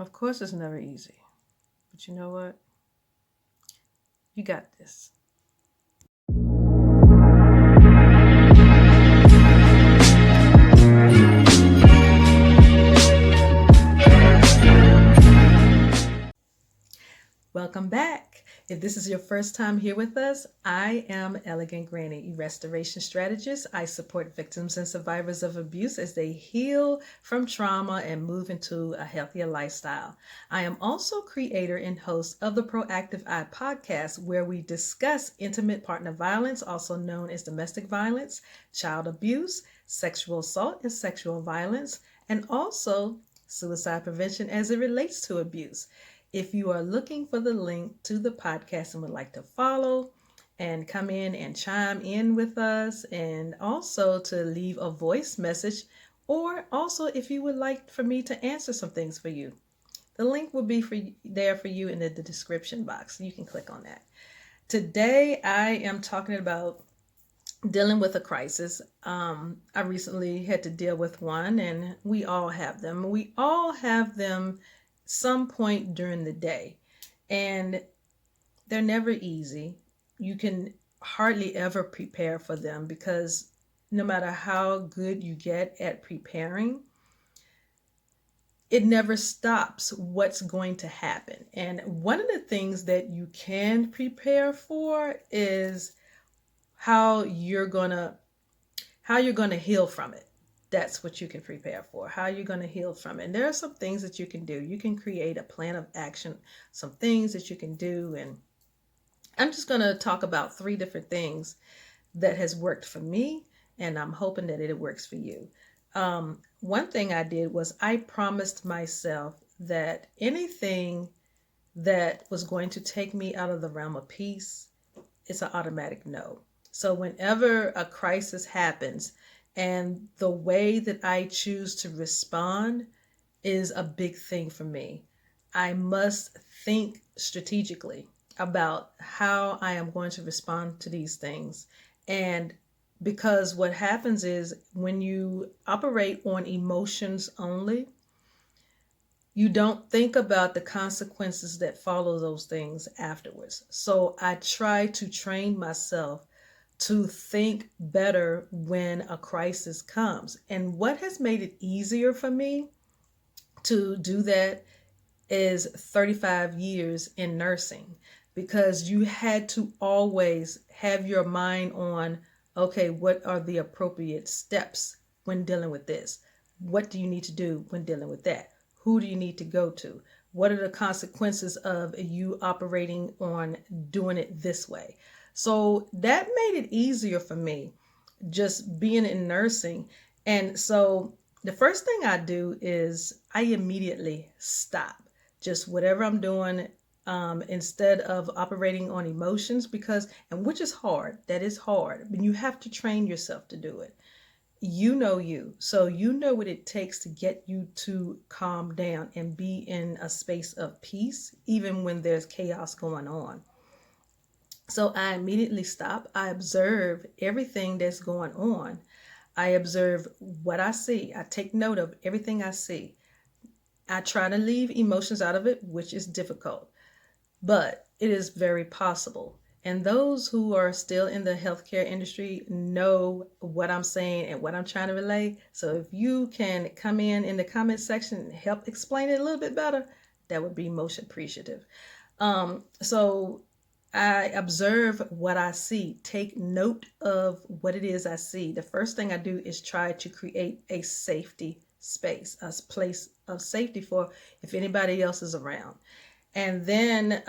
Of course, it's never easy, but you know what? You got this. Welcome back. If this is your first time here with us, I am Elegant Granny, a restoration strategist. I support victims and survivors of abuse as they heal from trauma and move into a healthier lifestyle. I am also creator and host of the Proactive Eye podcast, where we discuss intimate partner violence, also known as domestic violence, child abuse, sexual assault, and sexual violence, and also suicide prevention as it relates to abuse. If you are looking for the link to the podcast and would like to follow and come in and chime in with us, and also to leave a voice message, or also if you would like for me to answer some things for you, the link will be there for you in the description box. You can click on that. Today, I am talking about dealing with a crisis. I recently had to deal with one, and we all have them. We all have them some point during the day, and they're never easy. You can hardly ever prepare for them because no matter how good you get at preparing, it never stops what's going to happen. And one of the things that you can prepare for is how you're going to heal from it. That's what you can prepare for, how you're going to heal from it. And there are some things that you can do. You can create a plan of action, some things that you can do. And I'm just going to talk about 3 different things that has worked for me, and I'm hoping that it works for you. One thing I did was I promised myself that anything that was going to take me out of the realm of peace, it's an automatic no. So whenever a crisis happens, and the way that I choose to respond is a big thing for me. I must think strategically about how I am going to respond to these things. And because what happens is when you operate on emotions only, you don't think about the consequences that follow those things afterwards. So I try to train myself to think better when a crisis comes. And what has made it easier for me to do that is 35 years in nursing, because you had to always have your mind on, okay, what are the appropriate steps when dealing with this? What do you need to do when dealing with that? Who do you need to go to? What are the consequences of you operating on doing it this way? So that made it easier for me just being in nursing. And so the first thing I do is I immediately stop just whatever I'm doing, instead of operating on emotions, because, and which is hard, that is hard, but you have to train yourself to do it. You know you, so you know what it takes to get you to calm down and be in a space of peace, even when there's chaos going on. So I immediately stop. I observe everything that's going on. I observe what I see. I take note of everything I see. I try to leave emotions out of it, which is difficult, but it is very possible. And those who are still in the healthcare industry know what I'm saying and what I'm trying to relay. So if you can come in the comment section and help explain it a little bit better, that would be most appreciative. So I observe what I see, take note of what it is I see. The first thing I do is try to create a safety space, a place of safety for if anybody else is around. And then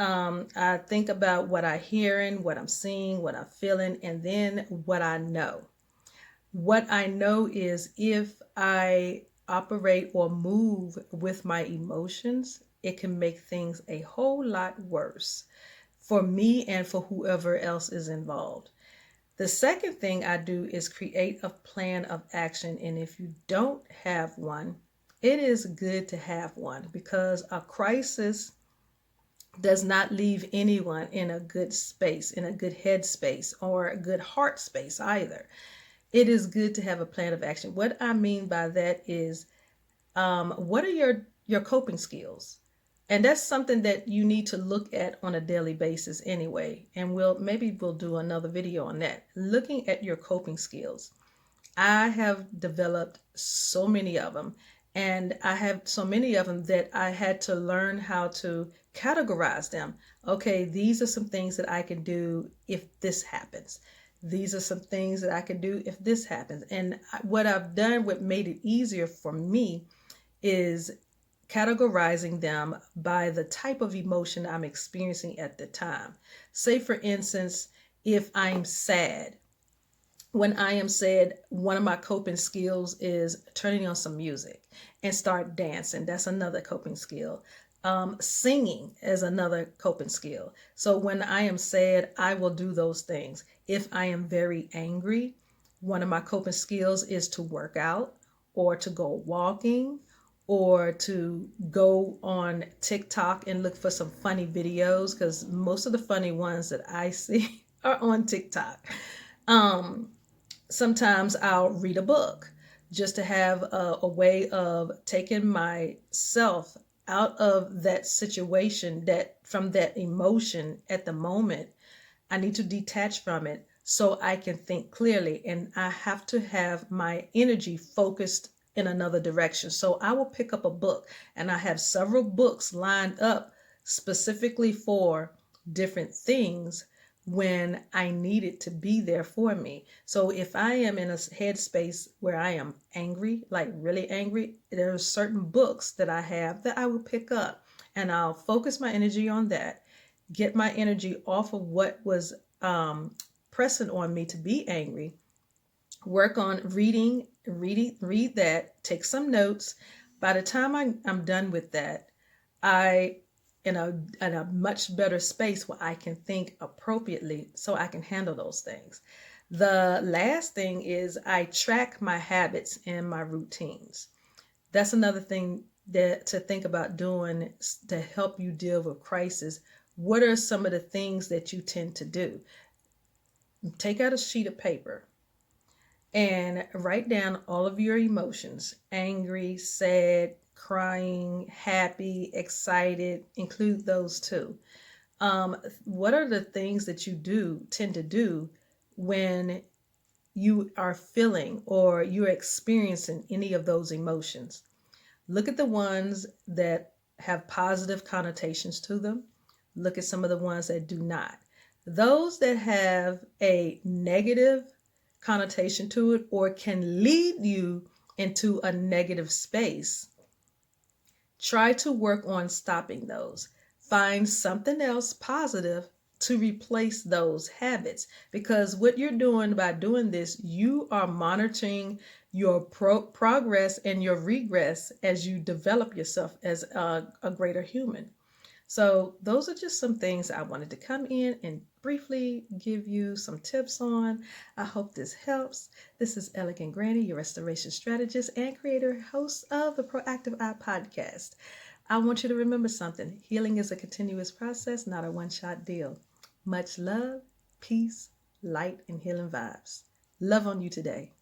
I think about what I'm hearing, what I'm seeing, what I'm feeling, and then what I know. What I know is if I operate or move with my emotions, it can make things a whole lot worse for me and for whoever else is involved. The second thing I do is create a plan of action. And if you don't have one, it is good to have one, because a crisis does not leave anyone in a good space, in a good head space, or a good heart space either. It is good to have a plan of action. What I mean by that is, what are your coping skills? And that's something that you need to look at on a daily basis anyway. And we'll do another video on that. Looking at your coping skills. I have developed so many of them, and I have so many of them that I had to learn how to categorize them. Okay, these are some things that I can do if this happens. These are some things that I can do if this happens. And what I've done, what made it easier for me, is categorizing them by the type of emotion I'm experiencing at the time. Say, for instance, if I'm sad. When I am sad, one of my coping skills is turning on some music and start dancing. That's another coping skill. Singing is another coping skill. So when I am sad, I will do those things. If I am very angry, one of my coping skills is to work out or to go walking or to go on TikTok and look for some funny videos, because most of the funny ones that I see are on TikTok. Sometimes I'll read a book just to have a way of taking myself out of that situation, that from that emotion at the moment. I need to detach from it so I can think clearly, and I have to have my energy focused in another direction. So I will pick up a book, and I have several books lined up specifically for different things when I need it to be there for me. So if I am in a headspace where I am angry, like really angry, there are certain books that I have that I will pick up, and I'll focus my energy on that, get my energy off of what was pressing on me to be angry, work on read that, take some notes. By the time I'm done with that, I in a much better space where I can think appropriately so I can handle those things. The last thing is I track my habits and my routines. That's another thing that to think about doing to help you deal with crisis. What are some of the things that you tend to do? Take out a sheet of paper and write down all of your emotions: angry, sad, crying, happy, excited. Include those too. What are the things that you tend to do when you are feeling or you're experiencing any of those emotions? Look at the ones that have positive connotations to them. Look at some of the ones that do not. Those that have a negative connotation to it or can lead you into a negative space, try to work on stopping those. Find something else positive to replace those habits, because what you're doing by doing this, you are monitoring your progress and your regress as you develop yourself as a greater human. So those are just some things I wanted to come in and briefly give you some tips on. I hope this helps. This is Elegant Granny, your restoration strategist and creator, host of the Proactive Eye podcast. I want you to remember something. Healing is a continuous process, not a one-shot deal. Much love, peace, light, and healing vibes. Love on you today.